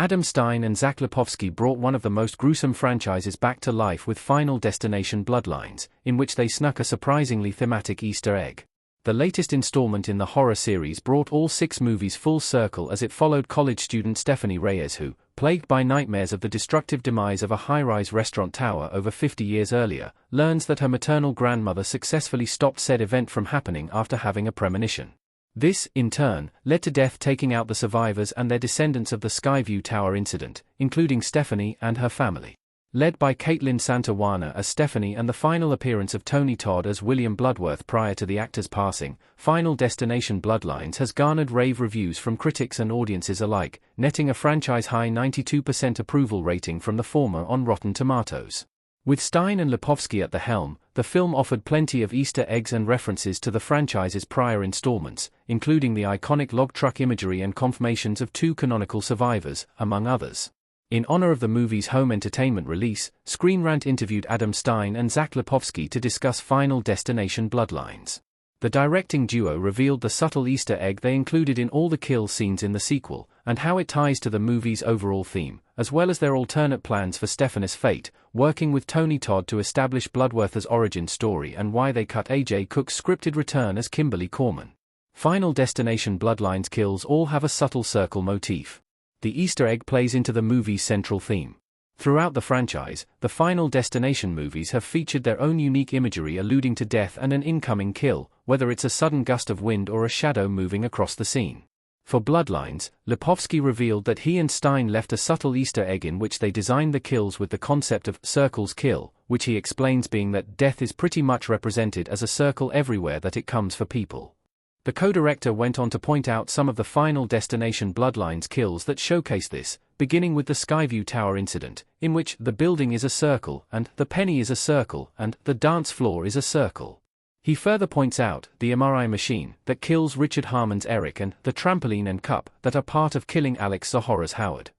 Adam Stein and Zach Lipovsky brought one of the most gruesome franchises back to life with Final Destination Bloodlines, in which they snuck a surprisingly thematic Easter egg. The latest installment in the horror series brought all 6 movies full circle as it followed college student Stephanie Reyes who, plagued by nightmares of the destructive demise of a high-rise restaurant tower over 50 years earlier, learns that her maternal grandmother successfully stopped said event from happening after having a premonition. This, in turn, led to death taking out the survivors and their descendants of the Skyview Tower incident, including Stephanie and her family. Led by Caitlin Santawana as Stephanie and the final appearance of Tony Todd as William Bloodworth prior to the actor's passing, Final Destination Bloodlines has garnered rave reviews from critics and audiences alike, netting a franchise-high 92% approval rating from the former on Rotten Tomatoes. With Stein and Lipovsky at the helm, the film offered plenty of Easter eggs and references to the franchise's prior installments, including the iconic log truck imagery and confirmations of 2 canonical survivors, among others. In honor of the movie's home entertainment release, Screen Rant interviewed Adam Stein and Zach Lipovsky to discuss Final Destination Bloodlines. The directing duo revealed the subtle Easter egg they included in all the kill scenes in the sequel, and how it ties to the movie's overall theme, as well as their alternate plans for Stephanie's fate, working with Tony Todd to establish Bloodworth's origin story and why they cut A.J. Cook's scripted return as Kimberly Corman. Final Destination Bloodlines kills all have a subtle circle motif. The Easter egg plays into the movie's central theme. Throughout the franchise, the Final Destination movies have featured their own unique imagery alluding to death and an incoming kill, whether it's a sudden gust of wind or a shadow moving across the scene. For Bloodlines, Lipovsky revealed that he and Stein left a subtle Easter egg in which they designed the kills with the concept of circles kill, which he explains being that death is pretty much represented as a circle everywhere that it comes for people. The co-director went on to point out some of the Final Destination Bloodlines kills that showcase this, beginning with the Skyview Tower incident, in which the building is a circle, and the penny is a circle, and the dance floor is a circle. He further points out the MRI machine that kills Richard Harmon's Eric and the trampoline and cup that are part of killing Alex Zahora's Howard.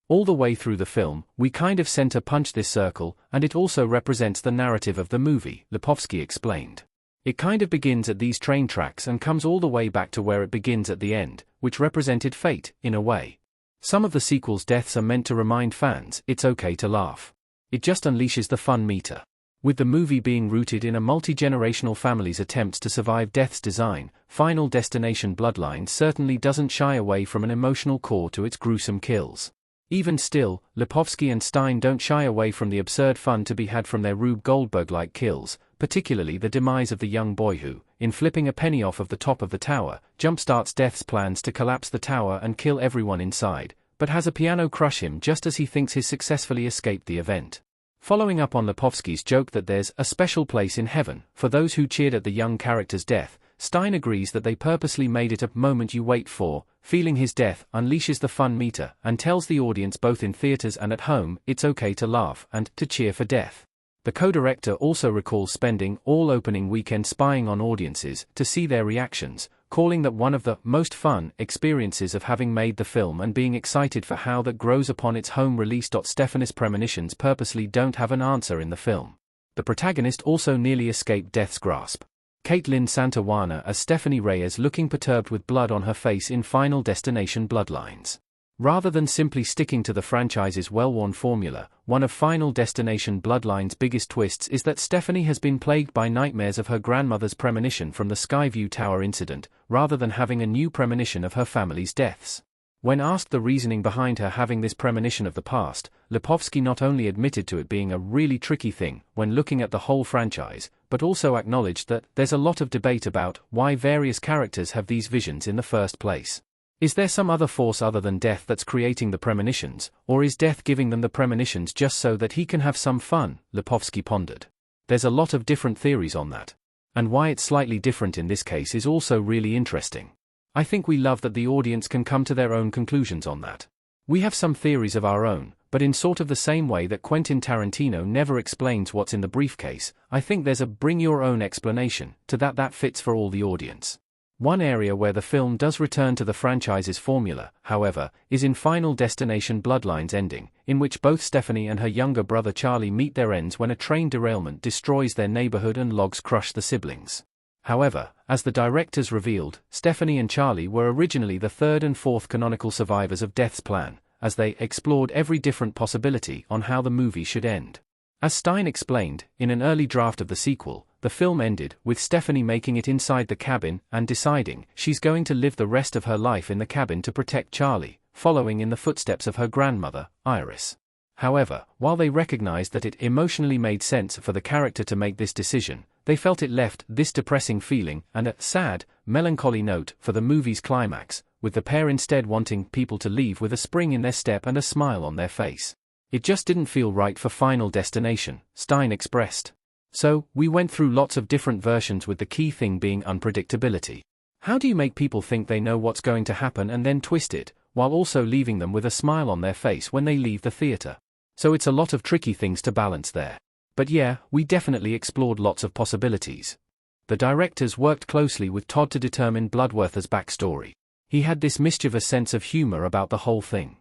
All the way through the film, we kind of center punch this circle, and it also represents the narrative of the movie, Lipovsky explained. It kind of begins at these train tracks and comes all the way back to where it begins at the end, which represented fate, in a way. Some of the sequel's deaths are meant to remind fans it's okay to laugh. It just unleashes the fun meter. With the movie being rooted in a multi-generational family's attempts to survive death's design, Final Destination Bloodlines certainly doesn't shy away from an emotional core to its gruesome kills. Even still, Lipovsky and Stein don't shy away from the absurd fun to be had from their Rube Goldberg-like kills, particularly the demise of the young boy who, in flipping a penny off of the top of the tower, jumpstarts Death's plans to collapse the tower and kill everyone inside, but has a piano crush him just as he thinks he's successfully escaped the event. Following up on Lipovsky's joke that there's a special place in heaven for those who cheered at the young character's death, Stein agrees that they purposely made it a moment you wait for. Feeling his death unleashes the fun meter and tells the audience both in theaters and at home it's okay to laugh and to cheer for death. The co-director also recalls spending all opening weekend spying on audiences to see their reactions, calling that one of the most fun experiences of having made the film and being excited for how that grows upon its home release. Stephanie's premonitions purposely don't have an answer in the film. The protagonist also nearly escaped death's grasp. Caitlin Santawana as Stephanie Reyes looking perturbed with blood on her face in Final Destination Bloodlines. Rather than simply sticking to the franchise's well-worn formula, one of Final Destination Bloodlines' biggest twists is that Stephanie has been plagued by nightmares of her grandmother's premonition from the Skyview Tower incident, rather than having a new premonition of her family's deaths. When asked the reasoning behind her having this premonition of the past, Lipovsky not only admitted to it being a really tricky thing when looking at the whole franchise, but also acknowledged that there's a lot of debate about why various characters have these visions in the first place. Is there some other force other than death that's creating the premonitions, or is death giving them the premonitions just so that he can have some fun? Lipovsky pondered. There's a lot of different theories on that. And why it's slightly different in this case is also really interesting. I think we love that the audience can come to their own conclusions on that. We have some theories of our own, but in sort of the same way that Quentin Tarantino never explains what's in the briefcase, I think there's a bring your own explanation to that fits for all the audience. One area where the film does return to the franchise's formula, however, is in Final Destination Bloodlines ending, in which both Stephanie and her younger brother Charlie meet their ends when a train derailment destroys their neighborhood and logs crush the siblings. However, as the directors revealed, Stephanie and Charlie were originally the third and fourth canonical survivors of Death's plan, as they explored every different possibility on how the movie should end. As Stein explained, in an early draft of the sequel, the film ended with Stephanie making it inside the cabin and deciding she's going to live the rest of her life in the cabin to protect Charlie, following in the footsteps of her grandmother, Iris. However, while they recognized that it emotionally made sense for the character to make this decision, they felt it left this depressing feeling and a sad, melancholy note for the movie's climax, with the pair instead wanting people to leave with a spring in their step and a smile on their face. It just didn't feel right for Final Destination, Stein expressed. So, we went through lots of different versions with the key thing being unpredictability. How do you make people think they know what's going to happen and then twist it, while also leaving them with a smile on their face when they leave the theater? So it's a lot of tricky things to balance there. But yeah, we definitely explored lots of possibilities. The directors worked closely with Todd to determine Bloodworth's backstory. He had this mischievous sense of humor about the whole thing.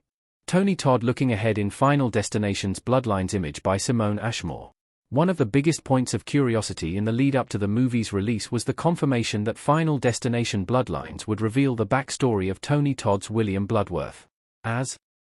Tony Todd looking ahead in Final Destination's Bloodlines image by Simone Ashmore. One of the biggest points of curiosity in the lead-up to the movie's release was the confirmation that Final Destination Bloodlines would reveal the backstory of Tony Todd's William Bloodworth. As